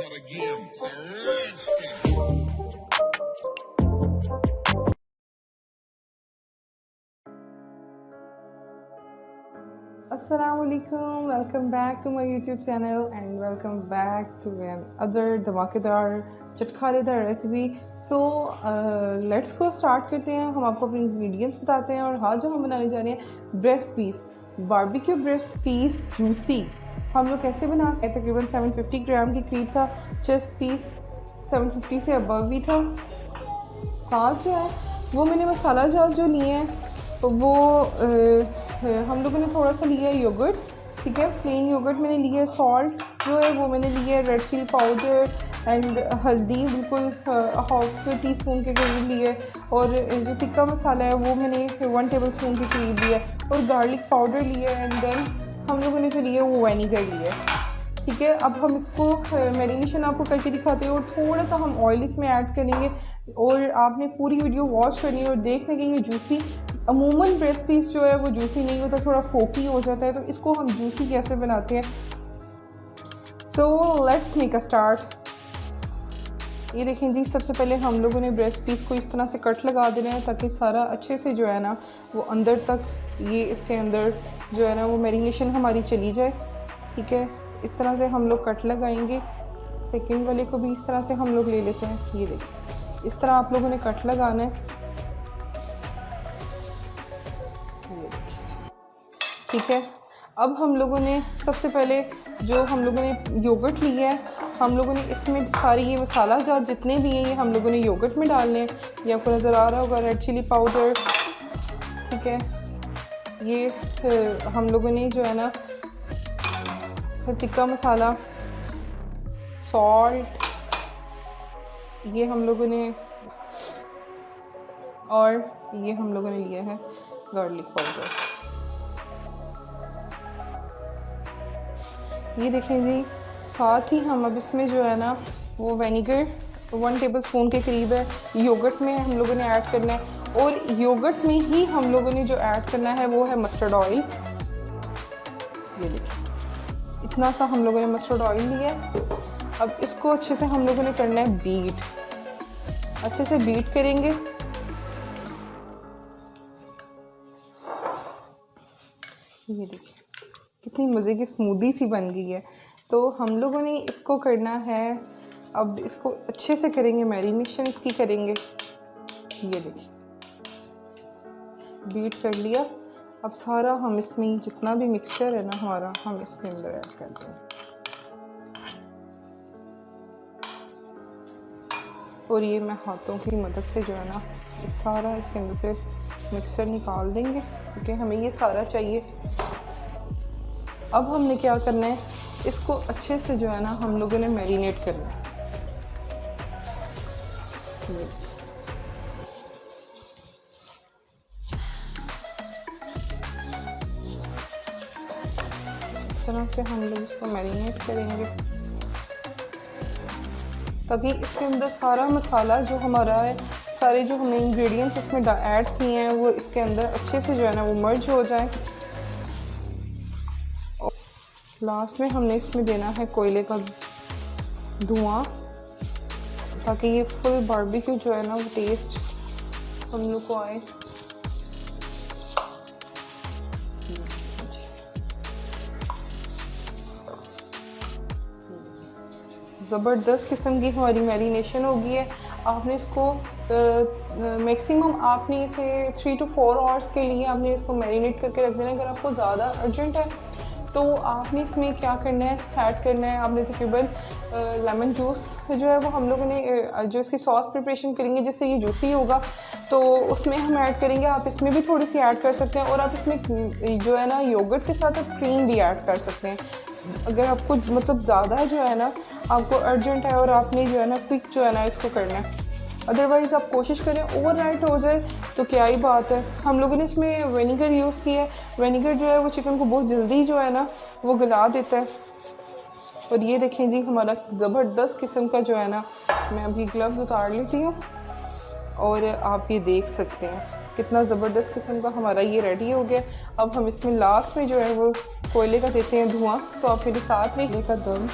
Assalamualaikum, welcome back to my YouTube channel and welcome back to another धमाकेदार चटखानेदार recipe. So let's go start करते हैं। हम आपको अपने इंग्रेडिएंट्स बताते हैं और आज जो हम बनाने जा रहे हैं breast piece, barbecue breast piece juicy. हम लोग कैसे बना सकते हैं? तकरीबन 750 ग्राम के करीब था चेस्ट पीस, 750 से अबव भी था। साथ जो है वो मैंने मसाला जाल जो लिए हैं वो हम लोगों ने थोड़ा सा लिया है योगर्ट, ठीक है, प्लेन योगर्ट मैंने लिया है। सॉल्ट जो है वो मैंने लिया है, रेड चिली पाउडर एंड हल्दी बिल्कुल हाफ टी स्पून के करीब लिए, और जो टिक्का मसाला है वो मैंने 1 टेबल स्पून के करीब लिया, और गार्लिक पाउडर लिया एंड देन हम लोगों ने जो लिया वो विनेगर लिया, ठीक है। अब हम इसको मैरिनेशन आपको करके दिखाते हैं और थोड़ा सा हम ऑयल इसमें ऐड करेंगे, और आपने पूरी वीडियो वॉच करनी है और देखने के ये जूसी। अमूमन ब्रेस्ट पीस जो है वो जूसी नहीं होता, थोड़ा फोकी हो जाता है, तो इसको हम जूसी कैसे बनाते हैं। So let's make a start. ये देखें जी, सबसे पहले हम लोगों ने ब्रेस्ट पीस को इस तरह से कट लगा देना है ताकि सारा अच्छे से जो है ना वो अंदर तक, ये इसके अंदर जो है ना वो मैरिनेशन हमारी चली जाए, ठीक है। इस तरह से हम लोग कट लगाएंगे। सेकंड वाले को भी इस तरह से हम लोग ले लेते हैं। ये देखिए, इस तरह आप लोगों ने कट लगाना है, ठीक है। अब हम लोगों ने सबसे पहले जो हम लोगों ने योगर्ट लिया है, हम लोगों ने इसमें सारी ये मसाला जात जितने भी हैं ये हम लोगों ने योगर्ट में डालने हैं। ये आपको नज़र आ रहा होगा, रेड चिली पाउडर, ठीक है। ये हम लोगों ने जो है ना टिक्का मसाला, सॉल्ट, ये हम लोगों ने, और ये हम लोगों ने लिया है गार्लिक पाउडर। ये देखें जी, साथ ही हम अब इसमें जो है ना वो विनेगर 1 टेबल स्पून के करीब है योगर्ट में हम लोगों ने ऐड करना है, और योगर्ट में ही हम लोगों ने जो ऐड करना है वो है मस्टर्ड ऑयल। ये देखिए, इतना सा हम लोगों ने मस्टर्ड ऑयल लिया है। अब इसको अच्छे से हम लोगों ने करना है बीट, अच्छे से बीट करेंगे। ये देखिए कितनी मज़े की स्मूदी सी बन गई है। तो हम लोगों ने इसको करना है, अब इसको अच्छे से करेंगे, मैरिनेशन इसकी करेंगे। ये देखिए बीट कर लिया। अब सारा हम इसमें जितना भी मिक्सचर है ना हमारा, हम इसके अंदर ऐड करते हैं, और ये मैं हाथों की मदद से जो है ना सारा इसके अंदर से मिक्सचर निकाल देंगे, क्योंकि हमें ये सारा चाहिए। अब हमने क्या करना है, इसको अच्छे से जो है ना हम लोगों ने मैरिनेट करना है। इस तरह से हम लोग इसको मैरिनेट करेंगे ताकि इसके अंदर सारा मसाला जो हमारा है, सारे जो हमने इंग्रेडिएंट्स इसमें ऐड किए हैं वो इसके अंदर अच्छे से जो है ना वो मर्ज हो जाए। लास्ट में हमने इसमें देना है कोयले का धुआं, ताकि ये फुल बारबेक्यू जो है ना वो टेस्ट हम लोग को आए। ज़बरदस्त किस्म की हमारी मैरिनेशन हो गई है। आपने इसको मैक्सिमम आपने इसे 3 to 4 आवर्स के लिए आपने इसको मैरिनेट करके रख देना। अगर आपको ज़्यादा अर्जेंट है तो आपने इसमें क्या करना है, ऐड करना है आपने तकरीबन लेमन जूस जो है वो हम लोगों ने जो इसकी सॉस प्रिपरेशन करेंगे जिससे ये जूसी होगा तो उसमें हम ऐड करेंगे। आप इसमें भी थोड़ी सी ऐड कर सकते हैं, और आप इसमें जो है ना योगर्ट के साथ आप क्रीम भी ऐड कर सकते हैं। अगर आपको मतलब ज़्यादा जो है ना आपको अर्जेंट है और आपने जो है ना क्विक जो है ना इसको करना है, अदरवाइज़ आप कोशिश करें ओवरनाइट हो जाए तो क्या ही बात है। हम लोगों ने इसमें विनेगर यूज़ किया है। विनेगर जो है वो चिकन को बहुत जल्दी जो है ना वो गला देता है। और ये देखें जी, हमारा ज़बरदस्त किस्म का जो है ना, मैं अभी ग्लव्स उतार लेती हूँ और आप ये देख सकते हैं कितना ज़बरदस्त किस्म का हमारा ये रेडी हो गया। अब हम इसमें लास्ट में जो है वो कोयले का देते हैं धुआं, तो आप मेरे साथ कोयले का दम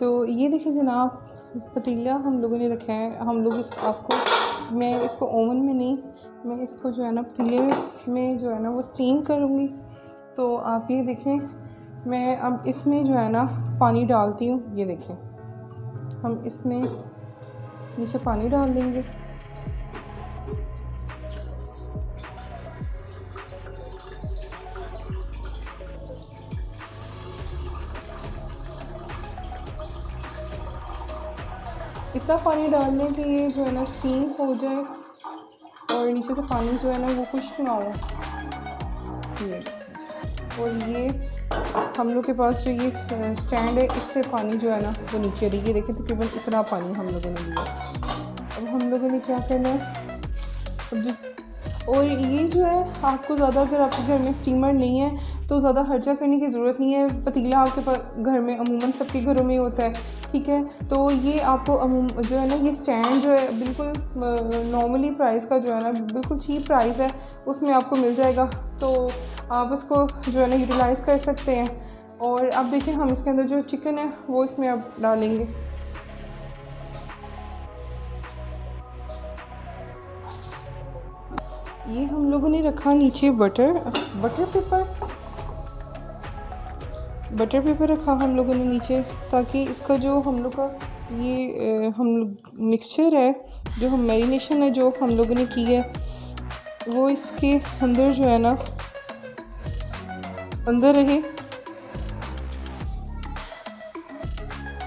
तो ये देखिए जनाब, पतीला हम लोगों ने रखा है। हम लोग इसको मैं इसको ओवन में नहीं, मैं इसको जो है ना पतीले में जो है ना वो स्टीम करूँगी। तो आप ये देखें, मैं अब इसमें जो है ना पानी डालती हूँ। ये देखें, हम इसमें नीचे पानी डाल लेंगे। इतना पानी डाल लें कि ये जो है ना स्टीम हो जाए और नीचे से पानी जो है ना वो खुश्क ना हो। ये और ये हम लोग के पास जो ये स्टैंड है, इससे पानी जो है ना वो नीचे रही। ये देखिए तकरीबन इतना पानी हम लोगों ने लिया। अब हम लोगों ने क्या करना है, अब और ये जो है आपको ज़्यादा, अगर आपके घर में स्टीमर नहीं है तो ज़्यादा खर्चा करने की ज़रूरत नहीं है। पतीला आपके पास घर में अमूमन सबके घरों में होता है, ठीक है। तो ये आपको जो है ना ये स्टैंड जो है बिल्कुल नॉर्मली प्राइस का जो है ना बिल्कुल चीप प्राइस है, उसमें आपको मिल जाएगा। तो आप उसको जो है ना यूटिलाइज़ कर सकते हैं। और अब देखिए हम इसके अंदर जो चिकन है वो इसमें अब डालेंगे। ये हम लोगों ने रखा नीचे बटर पेपर रखा हम लोगों ने नीचे, ताकि इसका जो हम लोग का ये हम मिक्सचर है, जो हम मैरिनेशन है जो हम लोगों ने की है, वो इसके अंदर जो है ना अंदर रहे,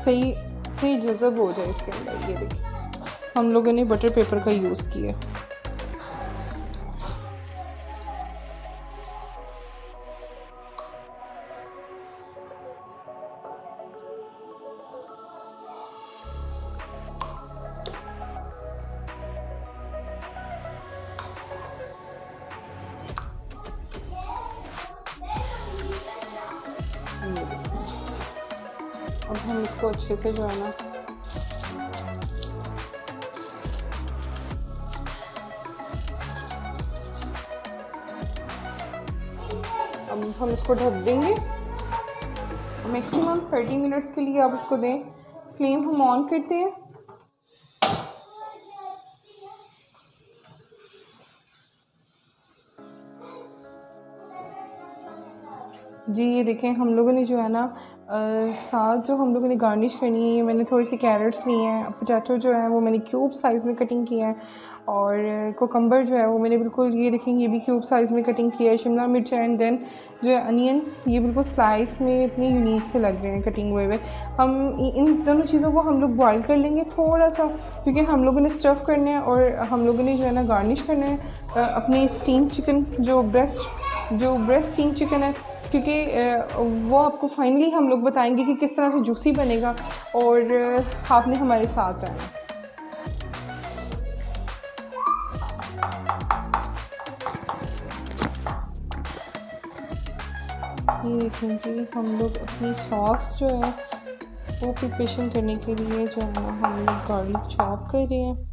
सही से जज़ब हो जाए इसके अंदर। ये देखिए हम लोगों ने बटर पेपर का यूज़ किया। अब हम इसको अच्छे से जो है ना अब हम इसको ढक देंगे। मैक्सिमम 30 मिनट्स के लिए आप इसको दें। फ्लेम हम ऑन करते हैं। जी ये देखें, हम लोगों ने जो है ना साथ जो हम लोगों ने गार्निश करनी है, मैंने थोड़ी सी कैरेट्स ली हैं, पोटैटो जो है वो मैंने क्यूब साइज़ में कटिंग किया है, और कोकम्बर जो है वो मैंने बिल्कुल, ये देखें ये भी क्यूब साइज़ में कटिंग किया है। शिमला मिर्च एंड देन जो है अनियन, ये बिल्कुल स्लाइस में इतने यूनिक से लग रहे हैं कटिंग हुए। हम इन दोनों चीज़ों को हम लोग बॉयल कर लेंगे थोड़ा सा, क्योंकि हम लोगों ने स्टफ़ करना है और हम लोगों ने जो है ना गार्निश करना है अपने स्टीम चिकन, जो ब्रेस्ट स्टीम चिकन है, क्योंकि वो आपको फाइनली हम लोग बताएंगे कि किस तरह से जूसी बनेगा, और आपने हमारे साथ रहना। ये देखें जी, हम लोग अपनी सॉस जो है वो प्रिपरेशन करने के लिए जो है ना हम लोग गार्लिक चॉप कर रहे हैं।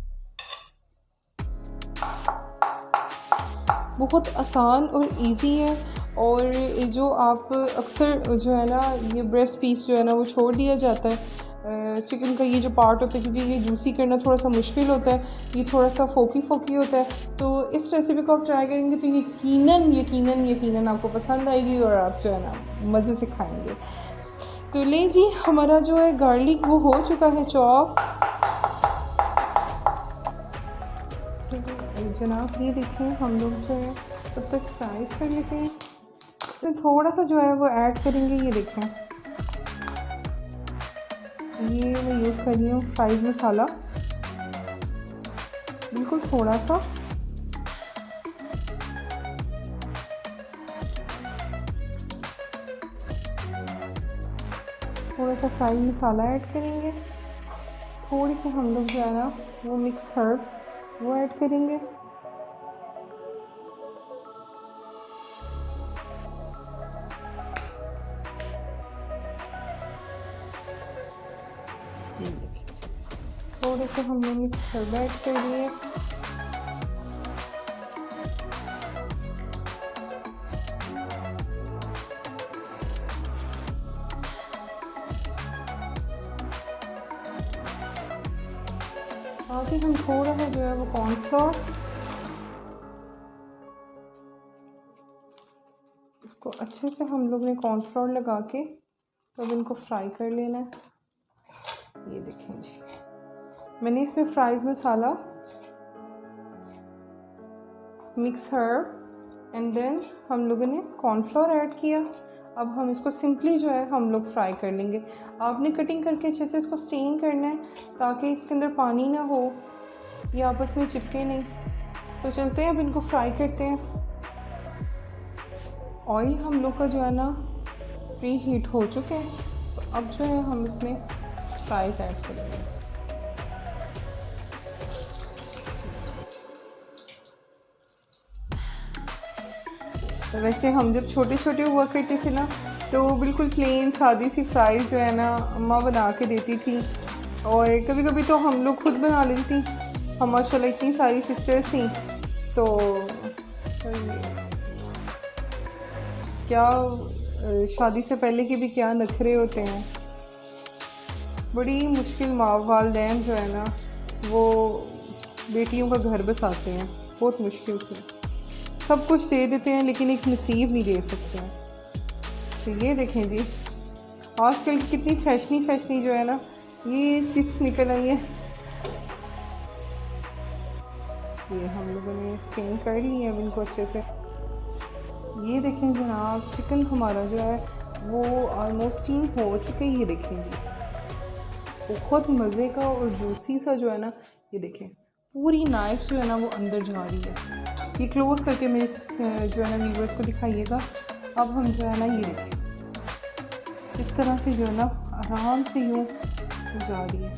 बहुत आसान और इजी है, और ये जो आप अक्सर जो है ना ये ब्रेस्ट पीस जो है ना वो छोड़ दिया जाता है चिकन का, ये जो पार्ट होता है, क्योंकि ये जूसी करना थोड़ा सा मुश्किल होता है, ये थोड़ा सा फोकी होता है। तो इस रेसिपी को आप ट्राई करेंगे तो यकीनन आपको पसंद आएगी और आप जो है ना मज़े से खाएंगे। तो ले जी, हमारा जो है गार्लिक वो हो चुका है चॉप। जनाब ये देखें, हम लोग जो है तब तक फ्राइज़ कर लेते हैं। तो थोड़ा सा जो है वो ऐड करेंगे। ये देखें, ये मैं यूज़ कर रही हूँ फ्राइज़ मसाला, बिल्कुल थोड़ा सा। फ्राइज़ मसाला ऐड करेंगे। थोड़ी सी हम लोग जो है ना वो मिक्स हर्ब वो ऐड करेंगे। थोड़े से हम लोग मिक्स हर्ब ऐड कर दिए। आगे हम थोड़ा सा जो है वो कॉर्नफ्लोर, इसको अच्छे से हम लोग ने कॉर्नफ्लोर लगा के तो अब इनको फ्राई कर लेना है। ये देखें जी, मैंने इसमें fries masala, mix herb and then हम लोगों ने कॉर्नफ्लोर ऐड किया। अब हम इसको सिंपली जो है हम लोग फ्राई कर लेंगे। आपने कटिंग करके अच्छे से इसको स्टेन करना है ताकि इसके अंदर पानी ना हो, ये आपस में चिपके नहीं। तो चलते हैं अब इनको फ्राई करते हैं। ऑयल हम लोग का जो है ना प्री हीट हो चुके हैं, तो अब जो है हम इसमें फ्राइज़ ऐड करेंगे। तो वैसे हम जब छोटे छोटे हुआ करते थे ना तो बिल्कुल प्लेन सादी सी फ्राइज़ जो है ना अम्मा बना के देती थी, और कभी कभी तो हम लोग खुद बना लेती थी। हम माशाल्लाह इतनी सारी सिस्टर्स थी, तो क्या शादी से पहले के भी क्या नखरे होते हैं। बड़ी मुश्किल माँ वालिदैन जो है ना वो बेटियों का घर बसाते हैं, बहुत मुश्किल से। सब कुछ दे देते हैं लेकिन एक नसीब नहीं दे सकते हैं। तो ये देखें जी, आजकल कितनी फैशनी जो है ना ये चिप्स निकल आई हैं। ये हम लोगों ने स्टीम कर ली है अब इनको अच्छे से। ये देखें जनाब, चिकन हमारा जो है वो ऑलमोस्ट स्टीम हो चुके। ये देखें जी, बहुत मज़े का और जूसी सा जो है ना, ये देखें पूरी नाइफ जो है ना वो अंदर जा रही है। ये क्लोज करके मेरे जो है ना व्यूवर्स को दिखाइएगा। अब हम जो है ना ये देखें इस तरह से जो है ना आराम से यूँ जा रही है।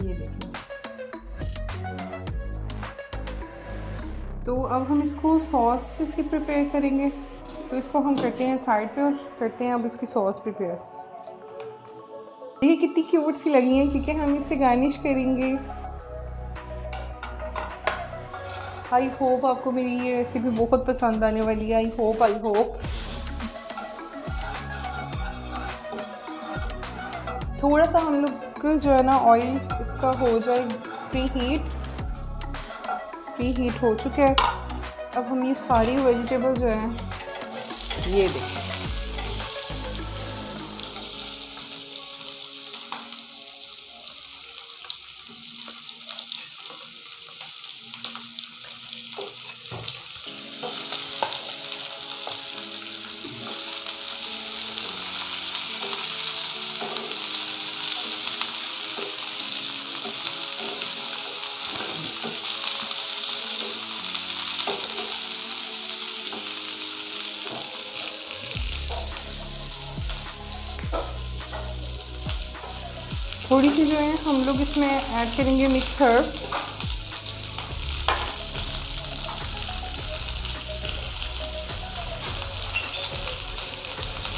ये देखें, तो अब हम इसको सॉस इसकी प्रिपेयर करेंगे। तो इसको हम करते हैं साइड पे और करते हैं अब इसकी सॉस प्रिपेयर। ये कितनी क्यूट सी लगी है क्योंकि हम इससे गार्निश करेंगे। आई होप आपको मेरी ये रेसिपी बहुत पसंद आने वाली है। आई होप थोड़ा सा हम लोग जो है ना ऑयल इसका हो जाए प्री हीट हो चुका है। अब हम ये सारी वेजिटेबल जो है ये देखें, थोड़ी सी जो है हम लोग इसमें ऐड करेंगे मिक्स हर्ब,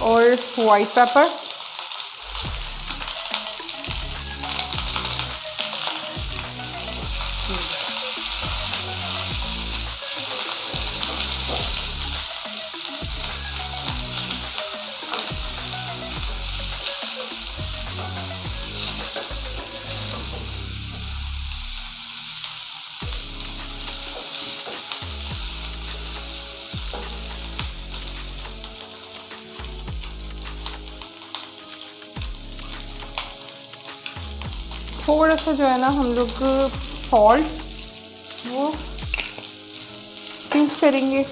और वाइट पेपर, थोड़ा सा जो है ना हम लोग सॉल्ट वो पिंच करेंगे।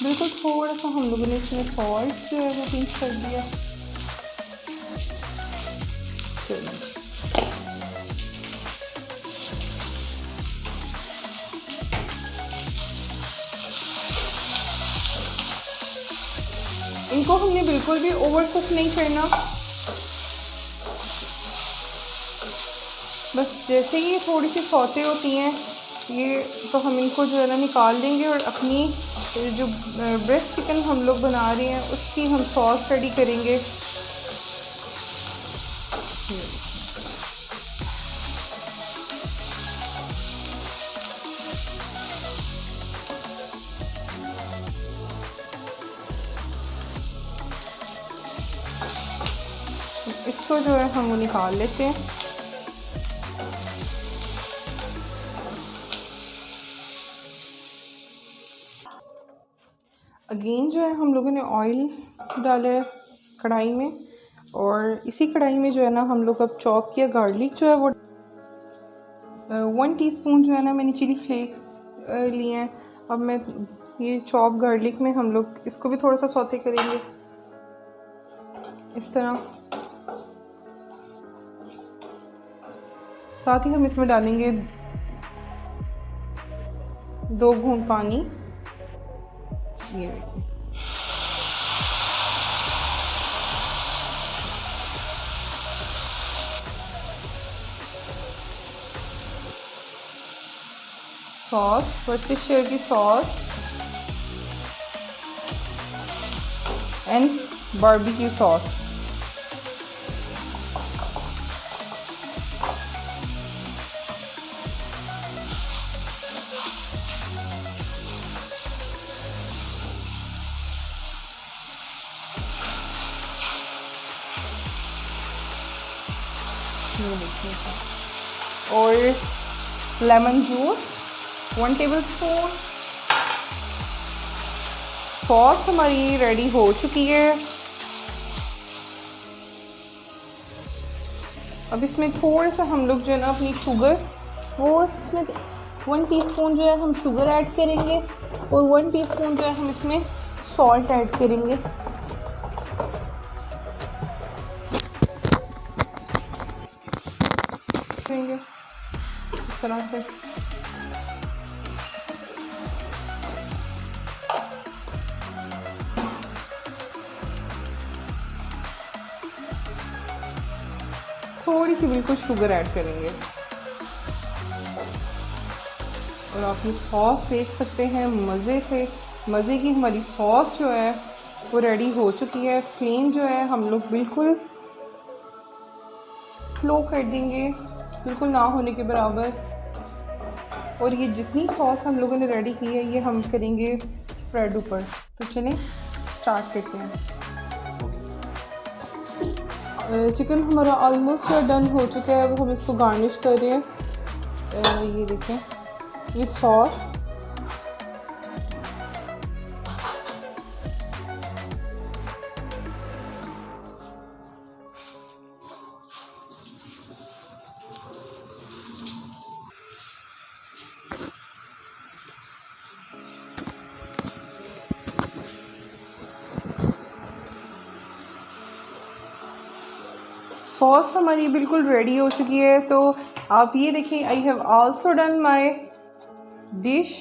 बिल्कुल थोड़ा सा हम लोगों ने इसमें सॉल्ट जो है वो पिंच कर दिया। इनको हमने बिल्कुल भी ओवर कुक नहीं करना, बस जैसे ही थोड़ी सी सौते होती हैं ये तो हम इनको जो है ना निकाल देंगे और अपनी जो ब्रेस्ट चिकन हम लोग बना रहे हैं उसकी हम सॉस रेडी करेंगे। को जो है हम वो निकाल लेते हैं। अगेन जो है हम लोगों ने ऑयल डाला है कढ़ाई में, और इसी कढ़ाई में जो है ना हम लोग अब चॉप किया गार्लिक जो है वो 1 टीस्पून जो है ना मैंने चिली फ्लेक्स लिए हैं। अब मैं ये चॉप गार्लिक में हम लोग इसको भी थोड़ा सा सौते करेंगे इस तरह। साथ ही हम इसमें डालेंगे 2 घूंट पानी। ये देखिए, सॉस, वर्सेस्टायर की सॉस एंड बारबेक्यू सॉस। ये देखिए, और लेमन जूस 1 टेबलस्पून। सॉस हमारी रेडी हो चुकी है। अब इसमें थोड़ा सा हम लोग जो है ना अपनी शुगर, वो इसमें 1 टीस्पून जो है हम शुगर ऐड करेंगे और 1 टीस्पून जो है हम इसमें सॉल्ट ऐड करेंगे। इस तरह से थोड़ी सी बिल्कुल शुगर ऐड करेंगे, और आप ये सॉस देख सकते हैं मज़े की हमारी सॉस जो है वो रेडी हो चुकी है। फ्लेम जो है हम लोग बिल्कुल स्लो कर देंगे, बिल्कुल ना होने के बराबर। और ये जितनी सॉस हम लोगों ने रेडी की है ये हम करेंगे स्प्रेड ऊपर। तो चलें स्टार्ट करते हैं। चिकन हमारा ऑलमोस्ट डन हो चुका है। अब हम इसको गार्निश कर रहे हैं, ये देखें, विथ सॉस। सॉस हमारी बिल्कुल रेडी हो चुकी है। तो आप ये देखिए, I have also done my dish.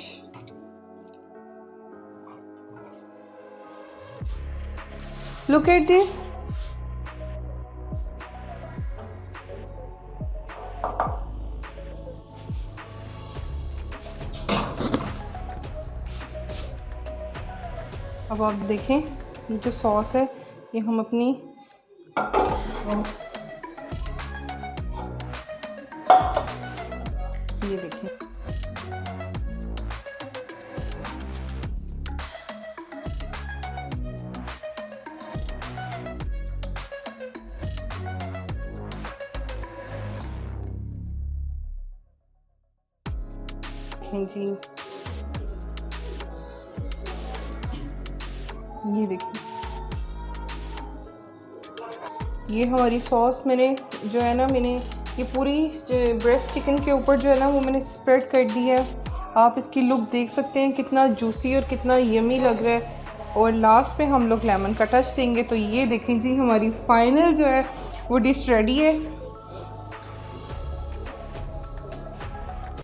Look at this. अब आप देखें, ये जो सॉस है ये हम अपनी ये देखें, जी ये देखिए, ये हमारी सॉस मैंने जो है ना ये पूरी ब्रेस्ट चिकन के ऊपर जो है ना वो मैंने स्प्रेड कर दी है। आप इसकी लुक देख सकते हैं कितना जूसी और कितना यमी लग रहा है। और लास्ट पे हम लोग लेमन का टच देंगे। तो ये देखें जी, हमारी फाइनल जो है वो डिश रेडी है।